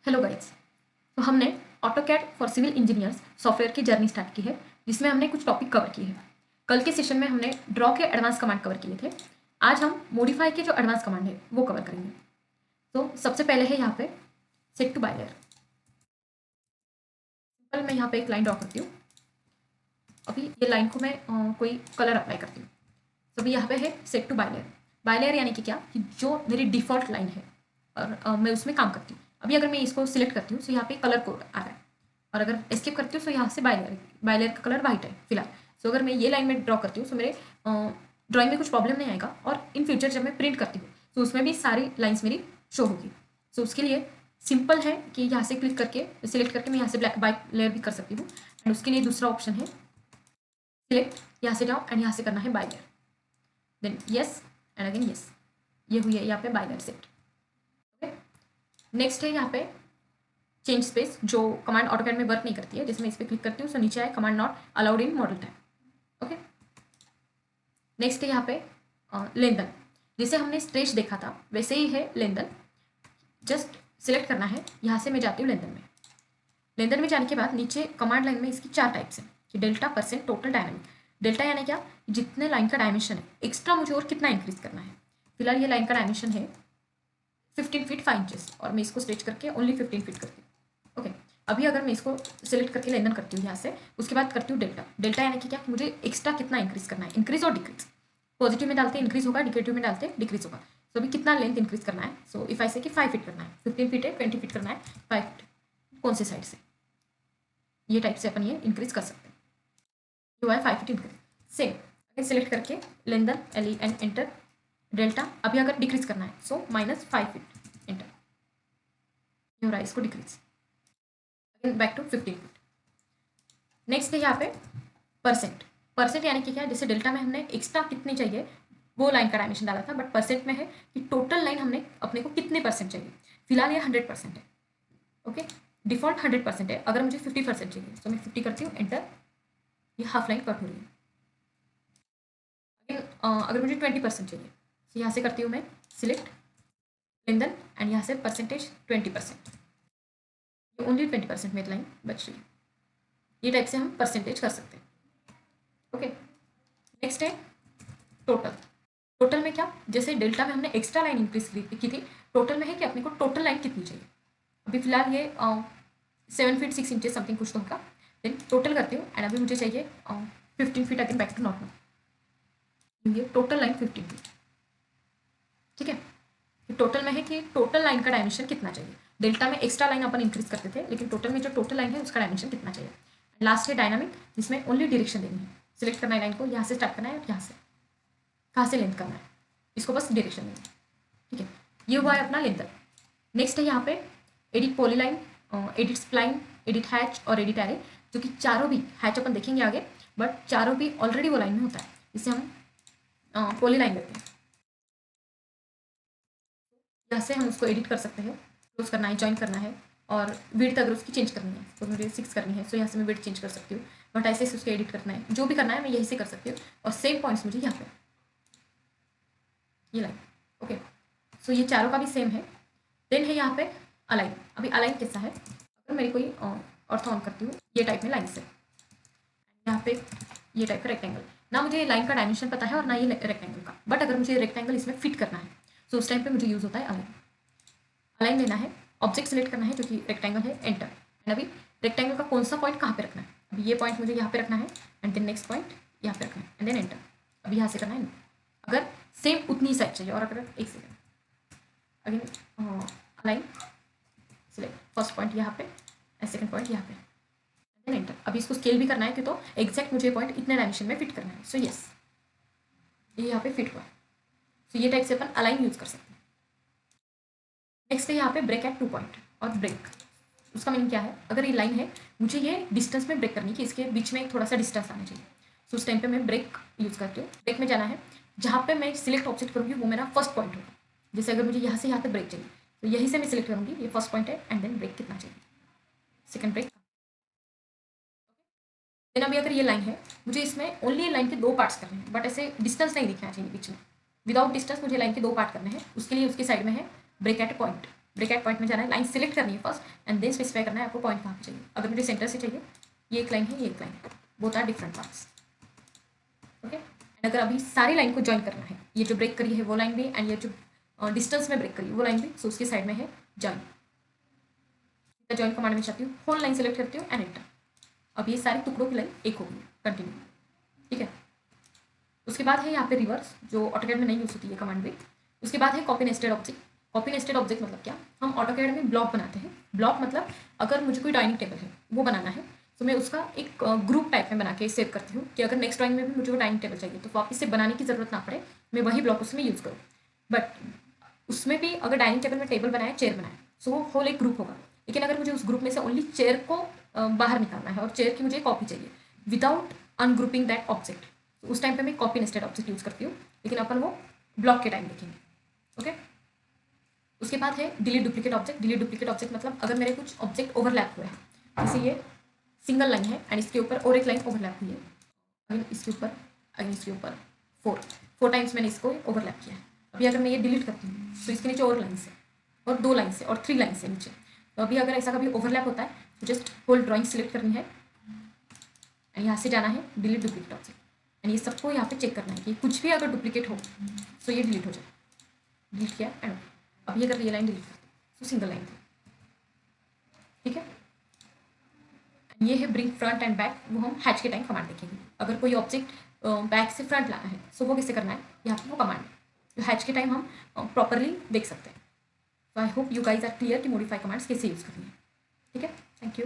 Hello guys. तो हमने AutoCAD for civil engineers software की जर्नी स्टार्ट की है, जिसमें हमने कुछ टॉपिक कवर किए हैं। कल के सेशन में हमने ड्रॉ के एडवांस कमांड कवर किए थे। आज हम मॉडिफाई के जो एडवांस कमांड है वो कवर करेंगे। तो सबसे पहले है यहाँ पे set to by layer. Simple मैं यहाँ पे एक लाइन ड्रॉ करती हूँ। अभी ये लाइन को मैं कोई कलर अप्लाई करती हूँ। तो अभी यहाँ पे है set to by layer. By layer यानी कि क्या, कि जो मेरी डिफॉल्ट लाइन है और मैं उसमें काम करती हूँ। अभी अगर मैं इसको सिलेक्ट करती हूँ तो यहाँ पे कलर कोड आ रहा है, और अगर एस्केप करती हूँ तो यहाँ से बाय लेयर का कलर वाइट है फिलहाल। सो अगर मैं ये लाइन में ड्रॉ करती हूँ तो मेरे ड्राइंग में कुछ प्रॉब्लम नहीं आएगा, और इन फ्यूचर जब मैं प्रिंट करती हूँ तो उसमें भी सारी लाइन्स मेरी शो होगी। सो उसके लिए सिंपल है कि यहाँ से क्लिक करके सिलेक्ट करके मैं यहाँ से बाय लेयर भी कर सकती हूँ। एंड उसके लिए दूसरा ऑप्शन है सिलेक्ट, यहाँ से जाओ एंड यहाँ से करना है by layer, then yes and again yes. ये हुई है यहाँ पे by layer set. Okay, next है यहाँ पे चेंज स्पेस, जो कमांड ऑटोकैड में वर्क नहीं करती है। जैसे मैं इस पर क्लिक करती हूँ तो नीचे आए command not allowed in model type. Okay, next है यहाँ पे लेंथन। जैसे हमने स्ट्रेच देखा था वैसे ही है लेंथन। जस्ट सिलेक्ट करना है, यहाँ से मैं जाती हूँ लेंथन में। लेंथन में जाने के बाद नीचे कमांड लाइन में इसकी 4 टाइप्स हैं कि delta, percent, total, dynamic. Delta यानी क्या, जितने लाइन का डायमेंशन है एक्स्ट्रा मुझे और कितना इंक्रीज करना है। फिलहाल ये लाइन का डायमेंशन है 15 फीट 5 इंचेस, और मैं इसको स्ट्रेच करके ओनली 15 फीट करती हूँ। ओके, अभी अगर मैं इसको सिलेक्ट करके लेंथन करती हूँ यहाँ से, उसके बाद करती हूँ डेल्टा। डेल्टा यानी कि क्या, मुझे एक्स्ट्रा कितना इंक्रीज करना है, इंक्रीज और डिक्रीज। पॉजिटिव में डालते इंक्रीज होगा, निगेटिव में डालते डिक्रीज होगा। सो अभी कितना लेंथ इंक्रीज करना है। सो इफ आई से कि 5 फीट करना है, 15 फीट है 20 फीट करना है, 5 फीट कौन से साइड से, ये टाइप से अपन ये इंक्रीज कर सकते हैं। जो है 5 फीट इंक्रीज। सेम सिलेक्ट करके lengthen L and enter delta. अभी अगर डिक्रीज करना है सो -5 फीट एंटर, ये हो रहा है इसको decrease. Again back to 15 feet. Next है यहाँ पे परसेंट। परसेंट यानी कि क्या, जैसे डेल्टा में हमने एक्स्ट्रा कितनी चाहिए वो लाइन का डायमेंशन डाला था, बट परसेंट में है कि टोटल लाइन हमने अपने को कितने परसेंट चाहिए। फिलहाल ये 100% है। ओके, डिफॉल्ट 100% है। अगर मुझे 50% चाहिए तो मैं 50 करती हूँ एंटर, ये हाफ लाइन कट हो रही है। अगेन अगर मुझे 20% चाहिए तो यहाँ से करती हूँ मैं सिलेक्ट लेंथन एंड यहाँ से परसेंटेज 20%, ओनली 20% मेरी लाइन बच रही है। ये टाइप से हम परसेंटेज कर सकते हैं। ओके, नेक्स्ट है टोटल। टोटल में क्या, जैसे डेल्टा में हमने एक्स्ट्रा लाइन इंक्रीज की थी, टोटल में है कि अपने को टोटल लाइन कितनी चाहिए। अभी फिलहाल ये 7 फीट 6 इंचेस समथिंग कुछ तो होगा। देन टोटल करती हूँ एंड अभी मुझे चाहिए 15 feet, again back to normal. ये टोटल लाइन 15 फीट। ठीक है, टोटल में है कि टोटल लाइन का डायमेंशन कितना चाहिए। डेल्टा में एक्स्ट्रा लाइन अपन इंक्रीज करते थे, लेकिन टोटल में जो टोटल लाइन है उसका डायमेंशन कितना चाहिए। लास्ट है डायनामिक, जिसमें ओनली डायरेक्शन देनी है। सिलेक्ट करना है लाइन को, यहाँ से स्टार्ट करना है और यहाँ से कहाँ से लेंथ करना है, इसको बस डायरेक्शन देना है। ठीक है, ये हुआ है अपना लेंथन। नेक्स्ट है यहाँ पे edit polyline, edit spline, edit hatch और एडिट एरे, जो कि चारों भी, हैच अपन देखेंगे आगे, बट चारों भी ऑलरेडी वो लाइन में होता है। इसे हम पॉलीलाइन लेते हैं। यहाँ से हम उसको एडिट कर सकते हैं, क्लोज करना है, ज्वाइन करना है, और विड्थ अगर उसकी चेंज करनी है तो मुझे 6 करनी है, सो यहाँ से मैं विड्थ चेंज कर सकती हूँ। बट ऐसे उसको एडिट करना है, जो भी करना है मैं यहीं से कर सकती हूँ। और सेम पॉइंट्स मुझे यहाँ पे ये लाइन। ओके, सो ये चारों का भी सेम है। देन है यहाँ पे अलाइन। अभी अलाइन कैसा है, अगर मेरी कोई ऑर्थो ऑन करती हूँ ये टाइप में लाइन से, यहाँ पे ये टाइप का रेक्टेंगल ना, मुझे लाइन का डायमेंशन पता है और ना ये रेक्टेंगल का, बट अगर मुझे रेक्टेंगल इसमें फिट करना है तो उस टाइम पे मुझे यूज़ होता है अलाइन। अलाइन लेना है, ऑब्जेक्ट सेलेक्ट करना है जो कि रेक्टेंगल है, एंटर। एंड अभी रेक्टेंगल का कौन सा पॉइंट कहाँ पे रखना है, अभी ये पॉइंट मुझे यहाँ पे रखना है, एंड देन नेक्स्ट पॉइंट यहाँ पे रखना है, एंड देन एंटर। अभी यहाँ से करना है अगर सेम उतनी ही साइड चाहिए। और अगर एक second again align select, first point यहाँ पे एंड सेकंड पॉइंट यहाँ पे, देन एंटर। अभी इसको स्केल भी करना है कि तो एग्जैक्ट मुझे पॉइंट इतने डायमेंशन में फिट करना है। सो यस, ये यहाँ पे फिट हुआ। सो ये टाइप से अपन अलाइन यूज कर सकते हैं। नेक्स्ट है यहाँ पे ब्रेक एट 2 पॉइंट और ब्रेक। उसका मीनिंग क्या है, अगर ये लाइन है मुझे ये डिस्टेंस में ब्रेक करनी है कि इसके बीच में थोड़ा सा डिस्टेंस आना चाहिए। सो उस टाइम पे मैं ब्रेक यूज़ करती हूँ। ब्रेक में जाना है, जहाँ पे मैं सिलेक्ट ऑब्जेक्ट करूँगी वो मेरा फर्स्ट पॉइंट होगा। जैसे अगर मुझे यहाँ से यहाँ तक ब्रेक चाहिए तो यहीं से मैं सिलेक्ट करूँगी, ये फर्स्ट पॉइंट है, एंड देन ब्रेक कितना चाहिए, सेकंड ब्रेक। देन अभी अगर ये लाइन है, मुझे इसमें ओनली लाइन के 2 पार्ट्स करने हैं, बट ऐसे डिस्टेंस नहीं दिखना चाहिए बीच में। विदाउट डिस्टेंस मुझे लाइन के 2 पार्ट करने हैं। उसके लिए उसके साइड में है break at point. Break at point में जाना है, लाइन सिलेक्ट करनी है फर्स्ट एंड देन स्पेसिफाई करना है आपको पॉइंट कहाँ पे चाहिए। अगर मुझे सेंटर से चाहिए, ये एक लाइन है, ये एक लाइन है, both are different parts. Okay, and अगर अभी सारी लाइन को ज्वाइन करना है, ये जो ब्रेक करी है वो लाइन भी एंड ये जो डिस्टेंस में ब्रेक करी है वो लाइन भी, सो उसके साइड में है ज्वाइन। ज्वाइन कमांड में चाहती हूँ, होल लाइन सेलेक्ट करती हूँ एंड एंटर। अब ये सारे टुकड़ों की लाइन एक होगी, कंटिन्यू। ठीक है, उसके बाद है यहाँ पे रिवर्स, जो ऑटोकैड में नहीं यूज होती है कमांड भी। उसके बाद है copy nested object. Copy nested object मतलब क्या, हम ऑटोकैड में ब्लॉक बनाते हैं। ब्लॉक मतलब अगर मुझे कोई डाइनिंग टेबल है वो बनाना है, तो मैं उसका एक ग्रुप टाइप में बना के सेव करती हूँ कि अगर नेक्स्ट ड्राइंग में भी मुझे वो डाइनिंग टेबल चाहिए तो वापस से बनाने की जरूरत ना पड़े, मैं वही ब्लॉक उसमें यूज़ करूँ। बट उसमें भी अगर डाइनिंग टेबल में टेबल बनाया, चेयर बनाया, सो वो होल एक ग्रुप होगा। लेकिन अगर मुझे उस ग्रुप में से ओनली चेयर को बाहर निकालना है और चेयर की मुझे कॉपी चाहिए विदाउट अनग्रुपिंग दैट ऑब्जेक्ट, तो उस टाइम पे मैं कॉपी नेस्टेड ऑब्जेक्ट यूज़ करती हूँ, लेकिन अपन वो ब्लॉक के टाइम देखेंगे। ओके, उसके बाद है delete duplicate object. Delete duplicate object मतलब अगर मेरे कुछ ऑब्जेक्ट ओवरलैप हुए हैं, जैसे ये सिंगल लाइन है एंड इसके ऊपर और एक लाइन ओवरलैप हुई है, अगेन इसके ऊपर, अगेन इसके ऊपर, फोर टाइम्स मैंने इसको ओवरलैप किया है। अभी अगर मैं ये डिलीट करती हूँ तो इसके नीचे और लाइन से और 2 लाइन से और 3 लाइन से नीचे, तो अभी अगर ऐसा कभी ओवरलैप होता है तो जस्ट होल ड्राइंग सेलेक्ट करनी है एंड यहाँ से जाना है डिलीट डुप्लीकेट ऑब्जेक्ट एंड ये सबको यहाँ पे चेक करना है कि कुछ भी अगर डुप्लीकेट हो तो ये डिलीट हो जाए। डिलीट किया एंड अभी अगर ये लाइन डिलीट करती तो सिंगल लाइन थी। ठीक है, ये है ब्रिंग फ्रंट एंड बैक, वो हम हैच के टाइम कमांड देखेंगे। अगर कोई ऑब्जेक्ट बैक से फ्रंट लाना है सो वो कैसे करना है, यहाँ पे वो कमांड है जो हैच के टाइम हम प्रॉपरली देख सकते हैं। तो I hope you guys are clear कि मॉडिफाई कमांड्स कैसे यूज़ करनी है। ठीक है, थैंक यू।